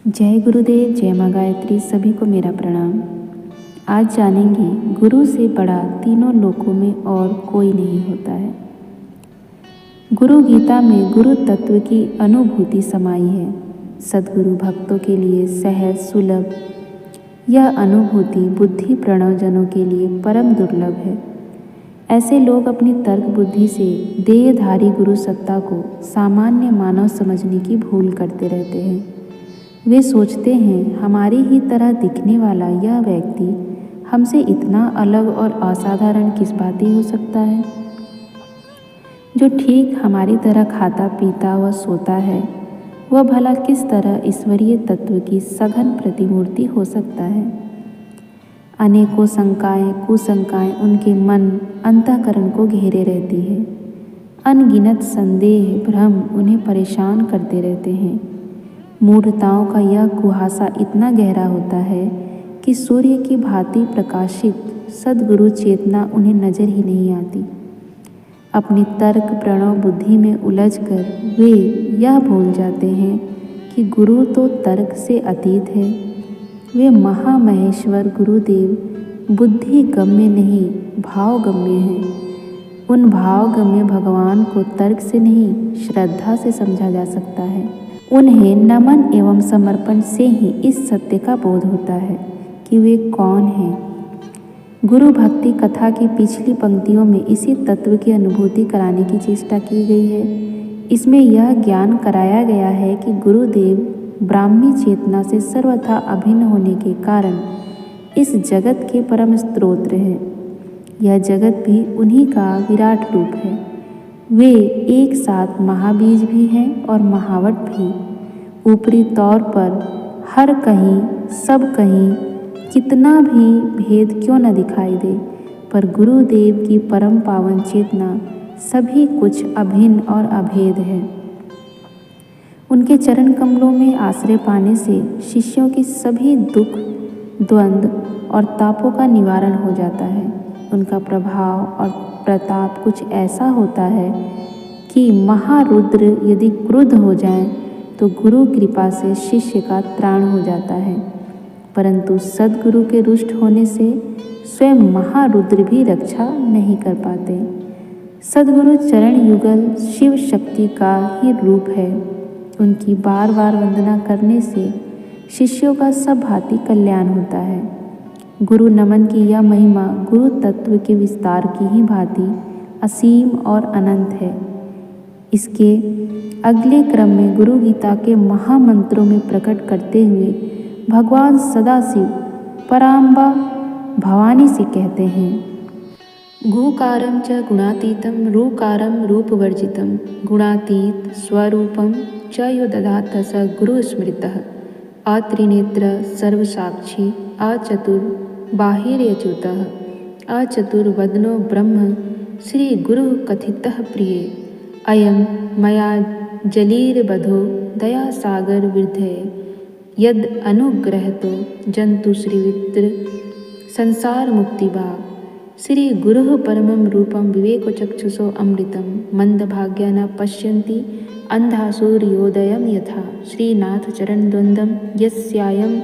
जय गुरुदेव, जय माँ गायत्री। सभी को मेरा प्रणाम। आज जानेंगे गुरु से बड़ा तीनों लोकों में और कोई नहीं होता है। गुरु गीता में गुरु तत्व की अनुभूति समाई है। सद्गुरु भक्तों के लिए सहज सुलभ यह अनुभूति बुद्धि प्रणवजनों के लिए परम दुर्लभ है। ऐसे लोग अपनी तर्क बुद्धि से देहधारी गुरु सत्ता को सामान्य मानव समझने की भूल करते रहते हैं। वे सोचते हैं हमारी ही तरह दिखने वाला यह व्यक्ति हमसे इतना अलग और असाधारण किस बात ही हो सकता है। जो ठीक हमारी तरह खाता पीता व सोता है वह भला किस तरह ईश्वरीय तत्व की सघन प्रतिमूर्ति हो सकता है। अनेकों शंकाएं कुशंकाएं उनके मन अंतःकरण को घेरे रहती है। अनगिनत संदेह भ्रम उन्हें परेशान करते रहते हैं। मूढ़ताओं का यह कुहासा इतना गहरा होता है कि सूर्य की भांति प्रकाशित सद्गुरु चेतना उन्हें नजर ही नहीं आती। अपनी तर्क प्रणव बुद्धि में उलझकर वे यह भूल जाते हैं कि गुरु तो तर्क से अतीत है। वे महामहेश्वर गुरुदेव बुद्धि गम्य नहीं भावगम्य हैं। उन भावगम्य भगवान को तर्क से नहीं श्रद्धा से समझा जा सकता है। उन्हें नमन एवं समर्पण से ही इस सत्य का बोध होता है कि वे कौन हैं। गुरु भक्ति कथा की पिछली पंक्तियों में इसी तत्व की अनुभूति कराने की चेष्टा की गई है। इसमें यह ज्ञान कराया गया है कि गुरुदेव ब्राह्मी चेतना से सर्वथा अभिन्न होने के कारण इस जगत के परम स्रोत हैं। यह जगत भी उन्हीं का विराट रूप है। वे एक साथ महाबीज भी हैं और महावट भी। ऊपरी तौर पर हर कहीं सब कहीं कितना भी भेद क्यों न दिखाई दे, पर गुरुदेव की परम पावन चेतना सभी कुछ अभिन्न और अभेद है। उनके चरण कमलों में आश्रय पाने से शिष्यों की सभी दुख द्वंद्व और तापों का निवारण हो जाता है। उनका प्रभाव और प्रताप कुछ ऐसा होता है कि महारुद्र यदि क्रुद्ध हो जाएं तो गुरु कृपा से शिष्य का त्राण हो जाता है, परंतु सद्गुरु के रुष्ट होने से स्वयं महारुद्र भी रक्षा नहीं कर पाते। सद्गुरु चरण युगल शिव शक्ति का ही रूप है। उनकी बार बार वंदना करने से शिष्यों का सब भांति कल्याण होता है। गुरु नमन की यह महिमा गुरु तत्व के विस्तार की ही भांति असीम और अनंत है। इसके अगले क्रम में गुरु गीता के महामंत्रों में प्रकट करते हुए भगवान सदाशिव पराम्बा भवानी से कहते हैं। गुकारं च गुणातीतं रूकारं रूपवर्जितं गुणातीत स्वरूपं च यो दधात स गुरु स्मृतः आत्रिनेत्र सर्वसाक्षी अचतुर बाहिर्यच्युतः अचतुर्वदनो ब्रह्म श्री गुरु कथितः प्रिय अयं मया जलीर्बधो दयासागर विधेय यद अनुग्रहतो जंतु श्रीवित्र संसार मुक्तिभाग श्री गुरुः परमं रूपं विवेकचक्षुषो अमृतं मंदभाग्या न पश्यन्ति अंधा सूर्योदयं यथा श्रीनाथ चरणद्वन्द्वं यस्यायं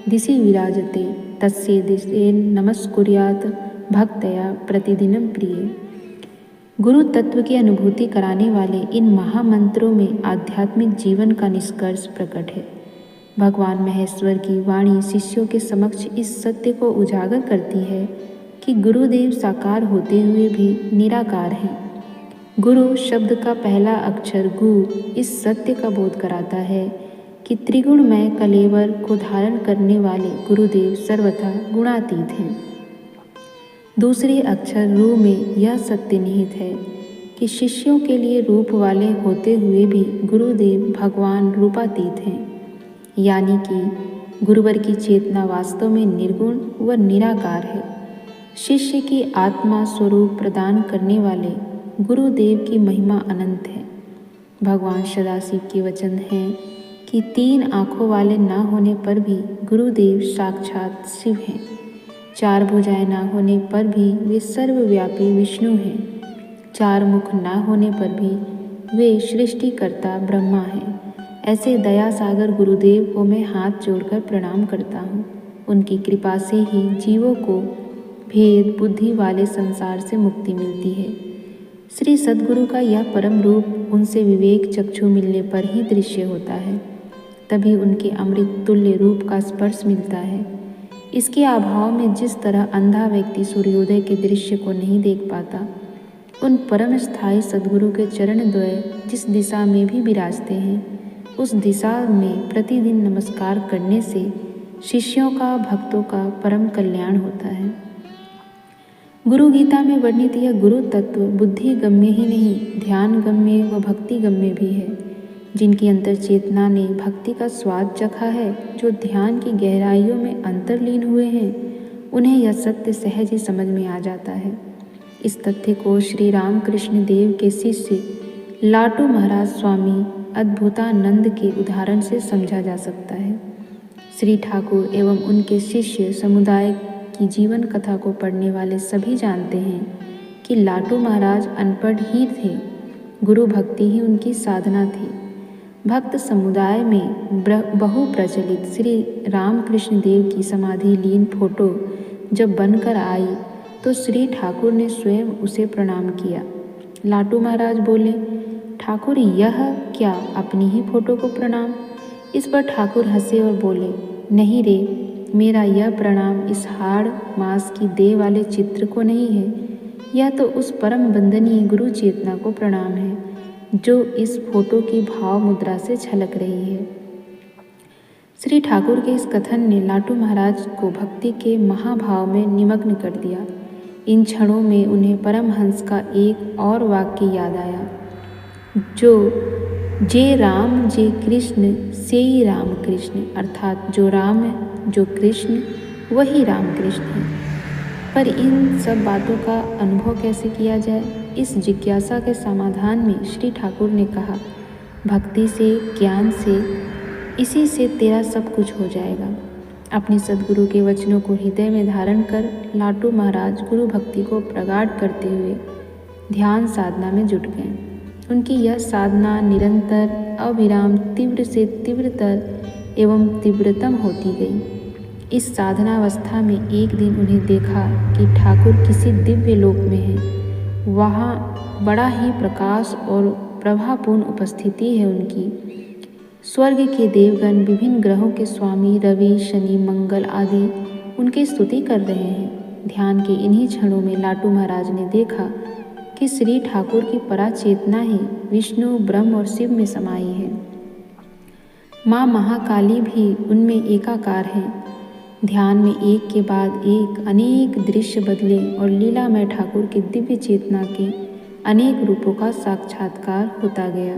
दिशि विराजते तस्य दिशेन नमस्कुर्यात् भक्तया प्रतिदिनं प्रिय। गुरु तत्व की अनुभूति कराने वाले इन महामंत्रों में आध्यात्मिक जीवन का निष्कर्ष प्रकट है। भगवान महेश्वर की वाणी शिष्यों के समक्ष इस सत्य को उजागर करती है कि गुरुदेव साकार होते हुए भी निराकार हैं। गुरु शब्द का पहला अक्षर गु इस सत्य का बोध कराता है कि त्रिगुणमय कलेवर को धारण करने वाले गुरुदेव सर्वथा गुणातीत हैं। दूसरे अक्षर रू में यह सत्य निहित है कि शिष्यों के लिए रूप वाले होते हुए भी गुरुदेव भगवान रूपातीत हैं, यानी कि गुरुवर की चेतना वास्तव में निर्गुण व निराकार है। शिष्य की आत्मा स्वरूप प्रदान करने वाले गुरुदेव की महिमा अनंत है। भगवान सदाशिव के वचन हैं कि 3 आँखों वाले न होने पर भी गुरुदेव साक्षात शिव हैं। 4 भुजाएं न होने पर भी वे सर्वव्यापी विष्णु हैं। 4 मुख न होने पर भी वे सृष्टिकर्ता ब्रह्मा हैं। ऐसे दया सागर गुरुदेव को मैं हाथ जोड़कर प्रणाम करता हूँ। उनकी कृपा से ही जीवों को भेद बुद्धि वाले संसार से मुक्ति मिलती है। श्री सद्गुरु का यह परम रूप उनसे विवेक चक्षु मिलने पर ही दृश्य होता है, तभी उनके अमृत तुल्य रूप का स्पर्श मिलता है। इसके अभाव में जिस तरह अंधा व्यक्ति सूर्योदय के दृश्य को नहीं देख पाता, उन परम स्थायी सद्गुरु के चरण द्वय जिस दिशा में भी विराजते हैं, उस दिशा में प्रतिदिन नमस्कार करने से शिष्यों का भक्तों का परम कल्याण होता है। गुरु गीता में वर्णित यह गुरु तत्व बुद्धि गम्य ही नहीं, ध्यान गम्य व भक्ति गम्य भी है। जिनकी अंतर चेतना ने भक्ति का स्वाद चखा है, जो ध्यान की गहराइयों में अंतर्लीन हुए हैं, उन्हें यह सत्य सहज ही समझ में आ जाता है। इस तथ्य को श्री रामकृष्ण देव के शिष्य लाटू महाराज स्वामी अद्भुतानंद के उदाहरण से समझा जा सकता है। श्री ठाकुर एवं उनके शिष्य समुदाय की जीवन कथा को पढ़ने वाले सभी जानते हैं कि लाटू महाराज अनपढ़ ही थे, गुरु भक्ति ही उनकी साधना थी। भक्त समुदाय में बहु प्रचलित श्री रामकृष्ण देव की समाधि लीन फोटो जब बनकर आई तो श्री ठाकुर ने स्वयं उसे प्रणाम किया। लाटू महाराज बोले, ठाकुर यह क्या, अपनी ही फोटो को प्रणाम? इस पर ठाकुर हंसे और बोले, नहीं रे, मेरा यह प्रणाम इस हाड़ मांस की देह वाले चित्र को नहीं है, यह तो उस परम वंदनीय गुरु चेतना को प्रणाम है जो इस फोटो की भाव मुद्रा से झलक रही है। श्री ठाकुर के इस कथन ने लाटू महाराज को भक्ति के महाभाव में निमग्न कर दिया। इन क्षणों में उन्हें परमहंस का एक और वाक्य याद आया, जो जे राम जे कृष्ण से ही राम कृष्ण, अर्थात जो राम जो कृष्ण वही राम कृष्ण है। पर इन सब बातों का अनुभव कैसे किया जाए, इस जिज्ञासा के समाधान में श्री ठाकुर ने कहा, भक्ति से, ज्ञान से, इसी से तेरा सब कुछ हो जाएगा। अपने सद्गुरु के वचनों को हृदय में धारण कर लाटू महाराज गुरु भक्ति को प्रगाढ़ करते हुए ध्यान साधना में जुट गए। उनकी यह साधना निरंतर, अविराम, तीव्र से तीव्रतर एवं तीव्रतम होती गई। इस साधनावस्था में एक दिन उन्हें देखा कि ठाकुर किसी दिव्य लोक में हैं। वहाँ बड़ा ही प्रकाश और प्रभापूर्ण उपस्थिति है उनकी। स्वर्ग के देवगण, विभिन्न ग्रहों के स्वामी रवि, शनि, मंगल आदि उनकी स्तुति कर रहे हैं। ध्यान के इन्हीं क्षणों में लाटू महाराज ने देखा कि श्री ठाकुर की परा चेतना ही विष्णु, ब्रह्म और शिव में समाई है। माँ महाकाली भी उनमें एकाकार है। ध्यान में एक के बाद एक अनेक दृश्य बदले और लीलामय ठाकुर की दिव्य चेतना के अनेक रूपों का साक्षात्कार होता गया।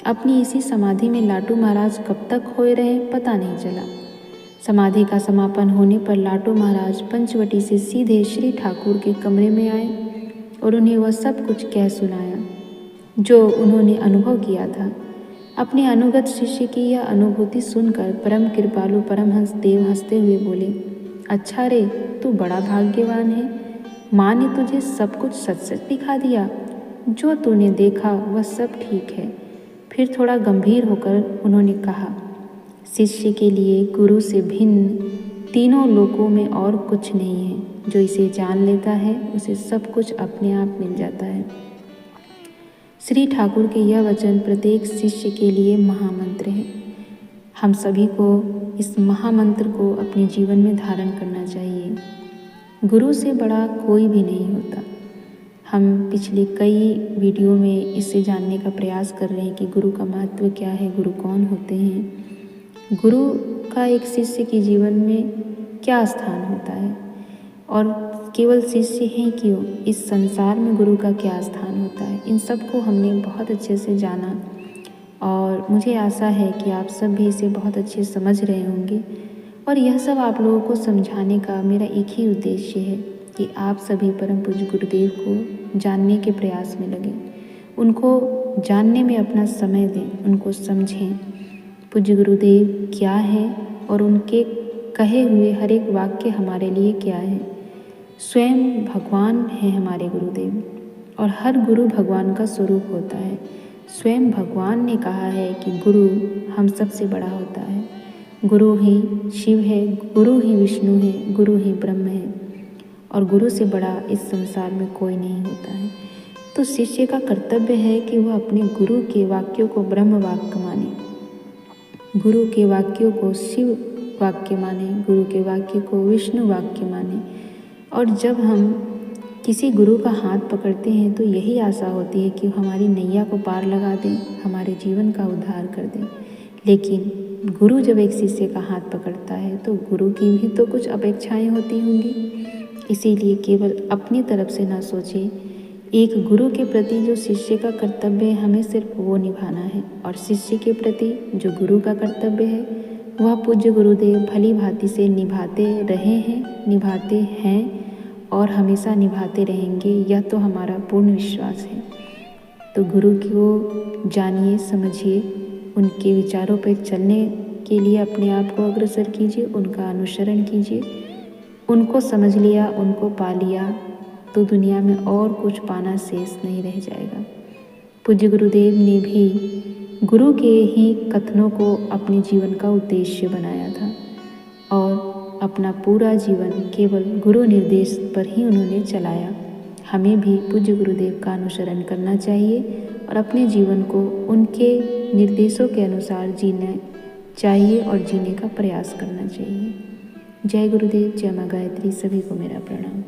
अपनी इसी समाधि में लाटू महाराज कब तक खोए रहे पता नहीं चला। समाधि का समापन होने पर लाटू महाराज पंचवटी से सीधे श्री ठाकुर के कमरे में आए और उन्हें वह सब कुछ कह सुनाया जो उन्होंने अनुभव किया था। अपने अनुगत शिष्य की यह अनुभूति सुनकर परम कृपालु परमहंस देव हंसते हुए बोले, अच्छा रे, तू बड़ा भाग्यवान है। माँ ने तुझे सब कुछ सच सच दिखा दिया। जो तूने देखा वह सब ठीक है। फिर थोड़ा गंभीर होकर उन्होंने कहा, शिष्य के लिए गुरु से भिन्न तीनों लोकों में और कुछ नहीं है। जो इसे जान लेता है उसे सब कुछ अपने आप मिल जाता है। श्री ठाकुर के यह वचन प्रत्येक शिष्य के लिए महामंत्र है। हम सभी को इस महामंत्र को अपने जीवन में धारण करना चाहिए। गुरु से बड़ा कोई भी नहीं होता। हम पिछले कई वीडियो में इससे जानने का प्रयास कर रहे हैं कि गुरु का महत्व क्या है, गुरु कौन होते हैं, गुरु का एक शिष्य के जीवन में क्या स्थान होता है, और केवल शिष्य हैं क्यों, इस संसार में गुरु का क्या स्थान होता है। इन सब को हमने बहुत अच्छे से जाना और मुझे आशा है कि आप सब भी इसे बहुत अच्छे समझ रहे होंगे। और यह सब आप लोगों को समझाने का मेरा एक ही उद्देश्य है कि आप सभी परम पूज्य गुरुदेव को जानने के प्रयास में लगें, उनको जानने में अपना समय दें, उनको समझें। पूज्य गुरुदेव क्या है और उनके कहे हुए हर एक वाक्य हमारे लिए क्या है। स्वयं भगवान हैं हमारे गुरुदेव और हर गुरु भगवान का स्वरूप होता है। स्वयं भगवान ने कहा है कि गुरु हम सबसे बड़ा होता है। गुरु ही शिव है, गुरु ही विष्णु है, गुरु ही ब्रह्म है और गुरु से बड़ा इस संसार में कोई नहीं होता है। तो शिष्य का कर्तव्य है कि वह अपने गुरु के वाक्यों को ब्रह्म वाक्य माने, गुरु के वाक्यों को शिव वाक्य माने, गुरु के वाक्य को विष्णु वाक्य माने। और जब हम किसी गुरु का हाथ पकड़ते हैं तो यही आशा होती है कि हमारी नैया को पार लगा दें, हमारे जीवन का उद्धार कर दें। लेकिन गुरु जब एक शिष्य का हाथ पकड़ता है तो गुरु की भी तो कुछ अपेक्षाएं होती होंगी। इसीलिए केवल अपनी तरफ से ना सोचें। एक गुरु के प्रति जो शिष्य का कर्तव्य है हमें सिर्फ वो निभाना है, और शिष्य के प्रति जो गुरु का कर्तव्य है वह पूज्य गुरुदेव भली भांति से निभाते रहे हैं, निभाते हैं और हमेशा निभाते रहेंगे। यह तो हमारा पूर्ण विश्वास है। तो गुरु को जानिए, समझिए, उनके विचारों पर चलने के लिए अपने आप को अग्रसर कीजिए, उनका अनुसरण कीजिए। उनको समझ लिया, उनको पा लिया तो दुनिया में और कुछ पाना शेष नहीं रह जाएगा। पूज्य गुरुदेव ने भी गुरु के ही कथनों को अपने जीवन का उद्देश्य बनाया था और अपना पूरा जीवन केवल गुरु निर्देश पर ही उन्होंने चलाया। हमें भी पूज्य गुरुदेव का अनुसरण करना चाहिए और अपने जीवन को उनके निर्देशों के अनुसार जीना चाहिए और जीने का प्रयास करना चाहिए। जय गुरुदेव, जय माँ गायत्री। सभी को मेरा प्रणाम।